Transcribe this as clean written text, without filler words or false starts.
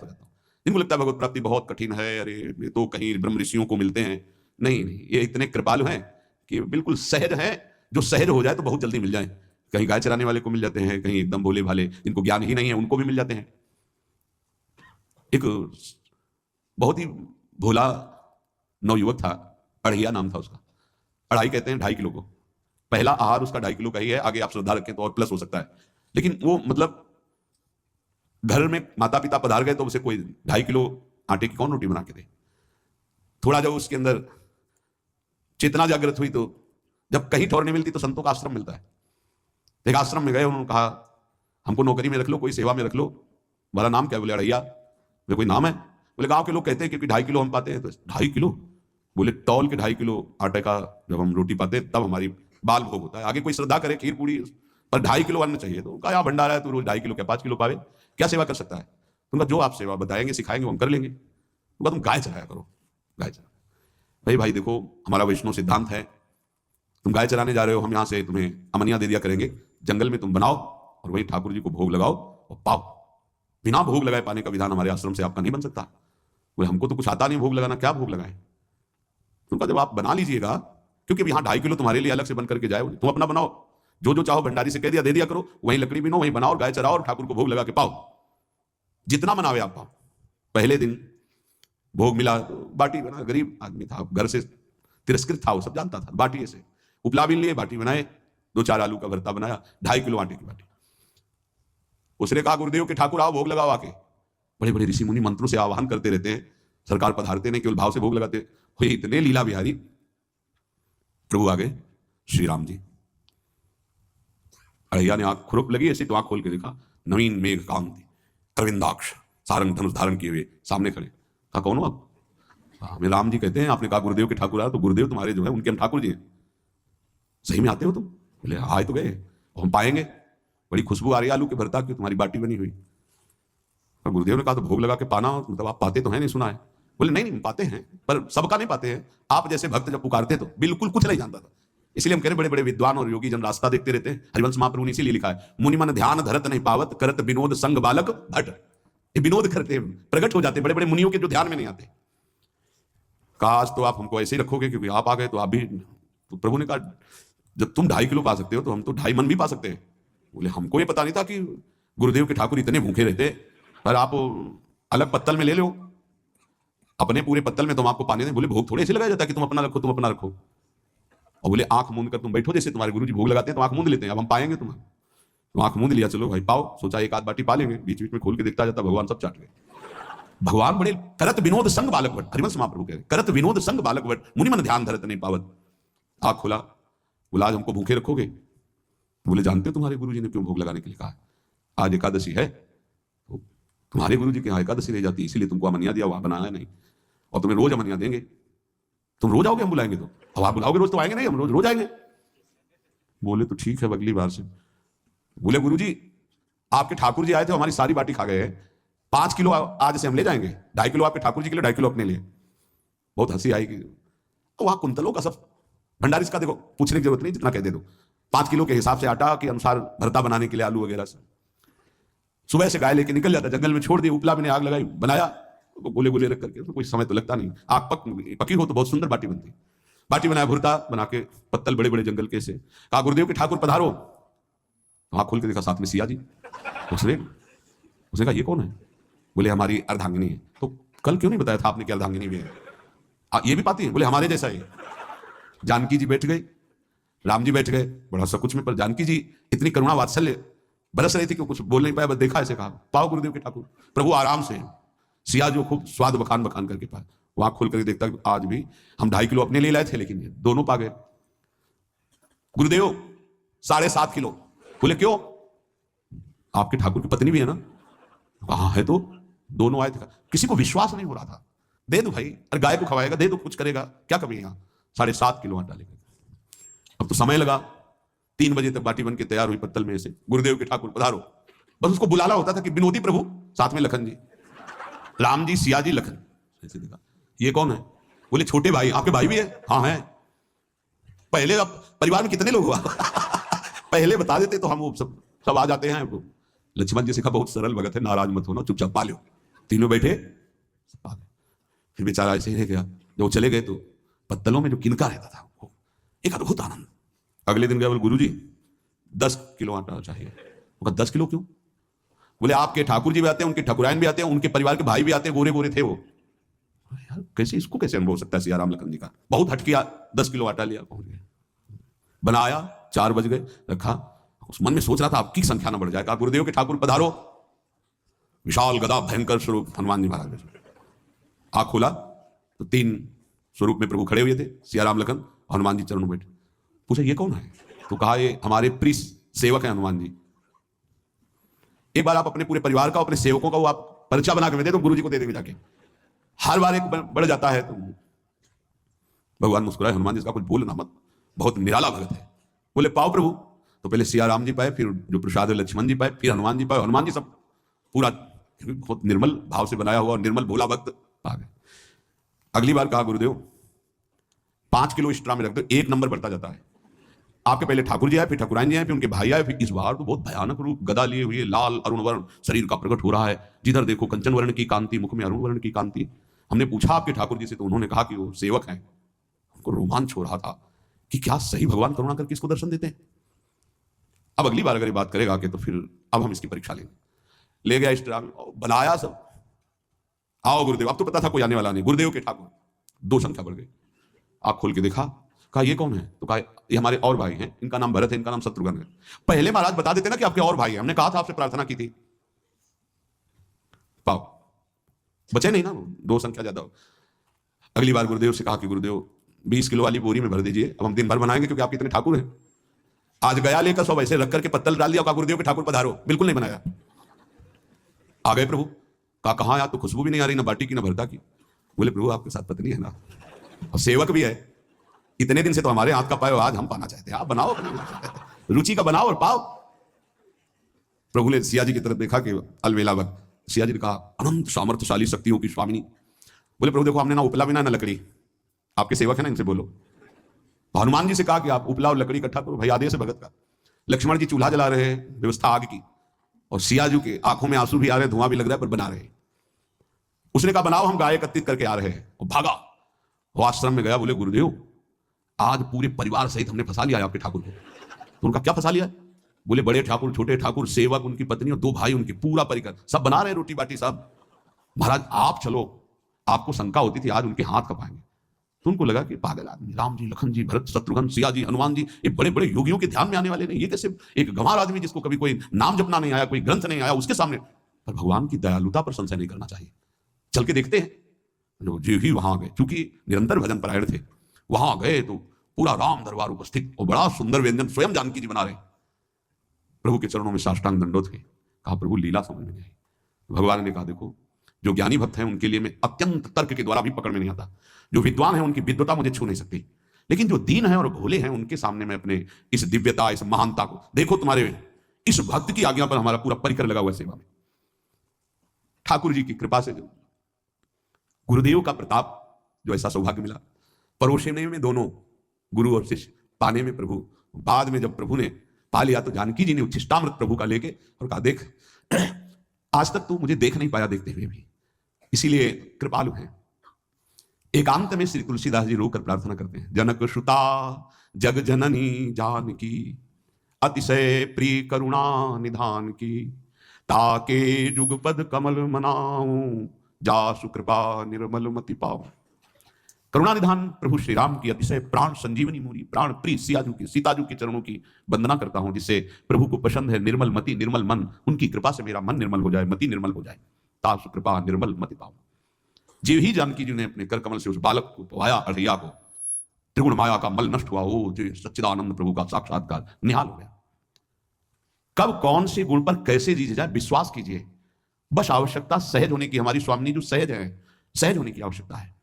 हो जाता हूँ। जिनको लगता है भगवत प्राप्ति बहुत कठिन है, अरे ये तो कहीं ब्रह्म ऋषियों को मिलते हैं, नहीं नहीं, ये इतने कृपालु हैं कि बिल्कुल सहज हैं। जो सहज हो जाए तो बहुत जल्दी मिल जाए। कहीं गाय चराने वाले को मिल जाते हैं, कहीं एकदम भोले भाले जिनको ज्ञान ही नहीं है उनको भी मिल जाते हैं। एक बहुत ही भोला नवयुवक था, अढ़िया नाम था उसका। अढ़ाई कहते हैं 2.5 किलो को। पहला आहार उसका 2.5 किलो का ही है, आगे आप श्रद्धा रखें तो और प्लस हो सकता है। लेकिन वो मतलब घर में माता पिता पधार गए तो उसे कोई 2.5 किलो आटे की कौन रोटी बना के दे। थोड़ा जब उसके अंदर चेतना जागृत हुई तो जब कहीं ठौर नहीं मिलती तो संतों का आश्रम मिलता है। एक आश्रम में गए, उन्होंने कहा हमको नौकरी में रख लो, कोई सेवा में रख लो। हमारा नाम क्या? बोले अढ़ैया। बोले कोई नाम है? बोले गांव के लोग कहते हैं क्योंकि 2.5 किलो हम पाते हैं। तो 2.5 किलो? बोले तौल के 2.5 किलो आटे का जब हम रोटी पाते हैं तब हमारी बाल भोग होता है। आगे कोई श्रद्धा करे खीर पूरी, पर 2.5 किलो अन्न चाहिए। तो कहा भंडारा है तो रोज 2.5 किलो क्या 5 किलो पावे, क्या सेवा कर सकता है? तुमका जो आप सेवा बताएंगे सिखाएंगे हम कर लेंगे। तुम गाय चराया करो, गाय चरा। भाई देखो हमारा वैष्णव सिद्धांत है, तुम गाय चराने जा रहे हो, हम यहां से तुम्हें अमनिया दे दिया करेंगे, जंगल में तुम बनाओ और वही ठाकुर जी को भोग लगाओ और पाओ। बिना भोग लगाए पाने का विधान हमारे आश्रम से आपका नहीं बन सकता। बोले हमको तो कुछ आता नहीं भोग लगाना, क्या भोग लगाए? तुमका जब आप बना लीजिएगा, क्योंकि यहाँ 2.5 किलो तुम्हारे लिए अलग से बन करके जाए, तुम अपना बनाओ, जो चाहो भंडारी से कह दिया दे दिया करो, वहीं लकड़ी बिनो, वहीं बनाओ, गाय चराओ और ठाकुर को भोग लगा के पाओ। जितना बनावे आप पाओ। पहले दिन भोग मिला तो बाटी बना, गरीब आदमी था, घर से तिरस्कृत था, वो सब जानता था। बाटी ऐसे उपला भी लिए, बाटी बनाए, 2-4 आलू का भरता बनाया, 2.5 किलो आटे की बाटी। उसने कहा गुरुदेव के ठाकुर आओ भोग लगाओ आके। बड़े बड़े ऋषि मुनि मंत्रों से आवाहन करते रहते हैं, सरकार पधारते नहीं, केवल भाव से भोग लगाते। हुए इतने लीला बिहारी, प्रभु आ गए श्री राम जी। अढ़ैया ने आंख खुरप लगी ऐसे तो आंख खोल के देखा, नवीन मेघ कांति, अरविंदाक्ष, सारंग धनुष धारण किए हुए सामने खड़े। कहा कौन हो आप? हमें राम जी कहते हैं। आपने कहा गुरुदेव के ठाकुर आए, तो गुरुदेव तुम्हारे जो है उनके हम ठाकुर जी हैं। सही में आते हो तुम? बोले आए तो गए, हम पाएंगे। बड़ी खुशबू आ रही है आलू के भरता की, तुम्हारी बाटी बनी हुई। और गुरुदेव ने कहा तो भोग लगा के पाना, मतलब आप पाते तो है नहीं, सुना है? बोले नहीं पाते हैं, पर सबका नहीं पाते हैं। आप जैसे भक्त जब पुकारते तो बिल्कुल कुछ नहीं जानता था, इसलिए हम कह रहे बड़े बड़े विद्वान और योगी जन रास्ता देखते रहते हैं। हरिवंश महाप्रभु ने इसीलिए लिखा है, मुनि मन ध्यान धरत नहीं पावत, करत विनोद संग बालक भट। ये विनोद करते प्रकट हो जाते बड़े बड़े मुनियों के जो ध्यान में नहीं आते। कहा आज तो आप हमको ऐसे ही रखोगे क्योंकि आप आ गए तो आप भी। तो प्रभु ने कहा जब तुम 2.5 किलो पा सकते हो तो हम तो 2.5 मन भी पा सकते हैं। बोले हमको ये पता नहीं था कि गुरुदेव के ठाकुर इतने भूखे रहते, पर आप अलग पत्तल में ले लो, अपने पूरे पत्तल में तुम आपको पाने दें। बोले भोग थोड़े ऐसे लगाया जाता कि तुम अपना रखो, तुम अपना रखो। और बोले आंख मूंद कर तुम बैठो, जैसे तुम्हारे गुरुजी भोग लगाते हैं तो आंख मूंद लेते हैं, अब हम पाएंगे तुम्हें। तो आंख मूंद लिया, चलो भाई पाओ। सोचा एक आध बाटी पा लेंगे, बीच बीच में खोल के देखता जाता, भगवान सब चाट गए। भगवान बड़े करत विनोद संग बालक वट, हरिवंश महाप्रभु कह रहे करत विनोद संग बालक वट, मुनि मन ध्यान धरत नहीं पावत। आंख खोला, बोला आज हमको भूखे रखोगे? बोले जानते हो तुम्हारे गुरुजी ने क्यों भोग लगाने के लिए कहा? आज एकादशी है, तो तुम्हारे गुरुजी के यहाँ एकादशी रह जाती है, इसीलिए तुमको अमनिया दिया, वहां बनाया नहीं, और तुम्हें रोज अमनिया देंगे। तुम रोज आओगे हम बुलाएंगे तो? अब आप बुलाओगे रोज तो आएंगे नहीं, हम रोज रोज आएंगे। बोले तो ठीक है अगली बार से। बोले गुरुजी आपके ठाकुर जी आए थे, हमारी सारी बाटी खा गए हैं, 5 किलो आज से हम ले जाएंगे, 2.5 किलो आपके ठाकुर जी के लिए, 2.5 किलो अपने लिए। बहुत हंसी आएगी। तो वहां कुंतलों का सब भंडारी का देखो, पूछने की जरूरत नहीं, जितना कह दे दो। 5 किलो के हिसाब से आटा के अनुसार भरता बनाने के लिए आलू वगैरह से सुबह से गाय लेके निकल जाता, जंगल में छोड़ दी, उपला में आग लगाई, बनाया, गोले गोले रख करके, तो कोई समय तो लगता नहीं। आग पकी हो तो बहुत सुंदर बाटी बनती। बाटी बनाया, भुरता बना के, पत्तल बड़े बड़े जंगल के से। कहा गुरुदेव के ठाकुर पधारो। आंख खोल के देखा साथ में सिया जी। उसने कहा ये कौन है? बोले हमारी अर्धांगिनी है। तो कल क्यों नहीं बताया था आपने कि अर्धांगिनी भी है? ये भी पाती है? बोले हमारे जैसा ही। जानकी जी बैठ गई, राम जी बैठ गए, बड़ा सा कुछ में, पर जानकी जी इतनी करुणा वात्सल्य बरस रही थी कि कुछ बोल नहीं पाया, बस देखा ऐसे, कहा पाओ गुरुदेव के ठाकुर। प्रभु आराम से, सिया जो खूब स्वाद बखान बखान करके पाए। वहां खोल करके देखता आज भी हम 2.5 किलो अपने लिए लाए थे, लेकिन ये दोनों पा गए। गुरुदेव 7.5 किलो। बोले क्यों? आपके ठाकुर की पत्नी भी है ना? कहा है तो दोनों आए थे। किसी को विश्वास नहीं हो रहा था। दे दो भाई, अरे गाय को खवाएगा, दे दो, कुछ करेगा, क्या कमी है यहाँ? 7.5 किलो आटा लेकर। अब तो समय लगा, 3 बजे तक बाटी बन के तैयार हुई पत्तल में से। गुरुदेव के ठाकुर पधारो। बस उसको बुलाना होता था कि विनोदी प्रभु, साथ में लखन जी, राम जी, सिया जी, लखन। ऐसे देखा, ये कौन है? बोले छोटे भाई। आपके भाई भी है? हाँ है। पहले अब परिवार में कितने लोग हुआ? पहले बता देते तो हम वो सब आ जाते हैं। लक्ष्मण जी से कहा बहुत सरल भगत है, नाराज मत होना, चुपचाप पा लो। तीनों बैठे, फिर बेचारा ऐसे ही रह गया। जब वो चले गए तो पत्तलों में जो किनका रहता था वो एक अद्भुत आनंद। अगले दिन गया, बोले गुरु जी 10 किलो आटा चाहिए। वो कहा 10 किलो क्यों? बोले आपके ठाकुर जी भी आते हैं, उनके ठाकुरायन भी आते हैं, उनके परिवार के भाई भी आते हैं, गोरे गोरे थे वो। यार कैसे, इसको कैसे अनुभव हो सकता है सियाराम लखन जी का? बहुत हट किया, 10 किलो आटा लिया, पहुंच गए, बनाया, 4 बज गए, रखा। उस मन में सोच रहा था आपकी संख्या ना बढ़ जाए। कहा गुरुदेव के ठाकुर पधारो। विशाल गदा भयंकर स्वरूप हनुमान जी महाराज। आँख खोला तो 3 स्वरूप में प्रभु खड़े हुए थे, सियाराम लखन, हनुमान जी चरणों में बैठे। पूछा ये कौन है? तो कहा ये हमारे प्रिय सेवक है हनुमान जी। एक बार आप अपने पूरे परिवार का, अपने सेवकों का वो आप परिचय बना के दे तो गुरु जी को दे देंगे जाके। हर बार एक बढ़ जाता है तो भगवान मुस्कुराए, हनुमान जी इसका कुछ बोलना मत, बहुत निराला भगत है। बोले पाओ प्रभु। तो पहले सियाराम जी पाए, फिर जो प्रसाद लक्ष्मण जी पाए, फिर हनुमान जी पाए। हनुमान जी सब पूरा बहुत निर्मल भाव से बनाया हुआ और निर्मल भोला भक्त आ गए। अगली बार कहा गुरुदेव 5 किलो एक्स्ट्रा में रख दो, 1 नंबर बढ़ता जाता है। आपके पहले ठाकुर जी आए, फिर ठाकुराइन जी आए, फिर उनके भाई आए, फिर इस बार तो बहुत भयानक रूप, गदा लिए हुए, लाल अरुण वर्ण शरीर का प्रकट हो रहा है। जिधर देखो कंचन वर्ण की कांति, मुख में अरुण वर्ण की कांति। हमने पूछा आपके ठाकुर जी से तो उन्होंने कहा कि वो सेवक हैं। हमको रोमांच हो रहा था कि क्या सही भगवान करुणा करके इसको दर्शन देते हैं। अब अगली बार अगर ये बात करेगा कि तो फिर अब हम इसकी परीक्षा लेंगे। ले गया एक्स्ट्रा, बनाया सब, आओ गुरुदेव। अब तो पता था कोई आने वाला नहीं, गुरुदेव के ठाकुर 2 संख्या बढ़ गई। आँख खोल के देखा, कहा ये कौन है? तो कहा ये हमारे और भाई हैं, इनका नाम भरत है, इनका नाम शत्रुघ्न है। पहले महाराज बता देते ना कि आपके और भाई हैं, हमने कहा था आपसे प्रार्थना की थी। पाओ बचे नहीं ना, 2 संख्या ज्यादा। अगली बार गुरुदेव से कहा कि गुरुदेव 20 किलो वाली बोरी में भर दीजिए, अब हम दिन भर बनाएंगे क्योंकि आप इतने ठाकुर हैं। आज गया लेकर सब ऐसे रख करके पत्तल डाल दिया, कहा गुरुदेव के ठाकुर पधारो। बिल्कुल नहीं बनाया। आ गए प्रभु, कहा कहाँ यार, तो खुशबू भी नहीं आ रही, ना बाटी की ना भरता की। बोले प्रभु आपके साथ पत्नी है ना, और सेवक भी है, इतने दिन से तो हमारे हाथ का पाए, आज हम पाना चाहते हैं, आप बनाओ, रुचि का बनाओ और पाओ। प्रभु ने सिया जी की तरफ देखा कि अलवेला वक्त। सिया जी ने कहा अनंत सामर्थ्यशाली शक्तियों की स्वामिनी। बोले प्रभु देखो हमने ना उपला बिना ना लकड़ी, आपके सेवक है ना, इनसे बोलो। हनुमान जी से कहा कि आप उपला और लकड़ी इकट्ठा करो, भाई आदेश है भगत का। लक्ष्मण जी चूल्हा जला रहे हैं, व्यवस्था आग की, और सिया जी के आंखों में आंसू भी आ रहे हैं, धुआं भी लग रहा है, पर बना रहे हैं। उसने कहा बनाओ, हम गाय एकत्रित करके आ रहे हैं, और भागा। वो आश्रम में गया, बोले गुरुदेव आज पूरे परिवार सहित हमने फंसा लिया है आपके ठाकुर को। तो उनका क्या फंसा लिया? बोले बड़े ठाकुर, छोटे ठाकुर, सेवक, उनकी पत्नी और 2 भाई, उनके पूरा परिकर सब बना रहे रोटी बाटी सब। महाराज आप चलो, आपको शंका होती थी आज उनके हाथ कब आएंगे। तो उनको लगा कि पागल आदमी, राम जी, लखन जी, भरत, शत्रुघ्न, सिया जी, हनुमान जी, ये बड़े बड़े योगियों के ध्यान में आने वाले नहीं, ये कैसे एक गंवार आदमी जिसको कभी कोई नाम जपना नहीं आया, कोई ग्रंथ नहीं आया, उसके सामने। पर भगवान की दयालुता पर संशय नहीं करना चाहिए। चल के देखते हैं। जो ही वहां गए, चूंकि निरंतर भजन परायण थे, वहां गए तो पूरा राम दरबार उपस्थित, और बड़ा सुंदर व्यंजन स्वयं जानकी जी बना रहे। प्रभु के चरणों में साष्टांग दंडोत है। कहा प्रभु लीला समझ में नहीं आई। भगवान ने कहा देखो जो ज्ञानी भक्त हैं उनके लिए मैं अत्यंत तर्क के द्वारा भी पकड़ में नहीं आता, जो विद्वान है उनकी विद्वता मुझे छू नहीं सकती, लेकिन जो दीन है और भोले हैं उनके सामने मैं अपने इस दिव्यता, इस महानता को देखो। तुम्हारे इस भक्त की आज्ञा पर हमारा पूरा परिकर लगा हुआ सेवा में। ठाकुर जी की कृपा से गुरुदेव का प्रताप, जो ऐसा सौभाग्य मिला, परोसने में दोनों गुरु और शिष्य, पाने में प्रभु। बाद में जब प्रभु ने पा लिया तो जानकी जी ने उच्छिष्टामृत प्रभु का लेके और कहा देख आज तक तू मुझे देख नहीं पाया देखते हुए भी, इसीलिए कृपालु है। एकांत में श्री तुलसीदास जी रोकर प्रार्थना करते हैं, जनक श्रुता जग जननी जानकी, अतिशय प्रिय करुणा निधान की, ताके जुगपद कमल मनाऊं, जासु कृपा निर्मल मति पाऊं। करुणा निधान प्रभु श्री राम की अतिशय प्राण संजीवनी मूरी, प्राण प्रिय सियाजू की, सीताजू के चरणों की वंदना करता हूं, जिससे प्रभु को पसंद है निर्मल मति निर्मल मन। उनकी कृपा से मेरा मन निर्मल हो जाए, मति निर्मल हो जाए, तासु कृपा निर्मल मति पाऊं। जीव ही जानकी जी ने अपने कर कमल से उस बालक को पवाया, अढ़ैया को, त्रिगुण माया का मल नष्ट हुआ, वो जो सच्चिदानंद प्रभु का साक्षात्कार निहाल हो गया। कब कौन से गुण पर कैसे जी जाए विश्वास कीजिए, बस आवश्यकता सहज होने की। हमारी स्वामी जो सहज है, सहज होने की आवश्यकता है।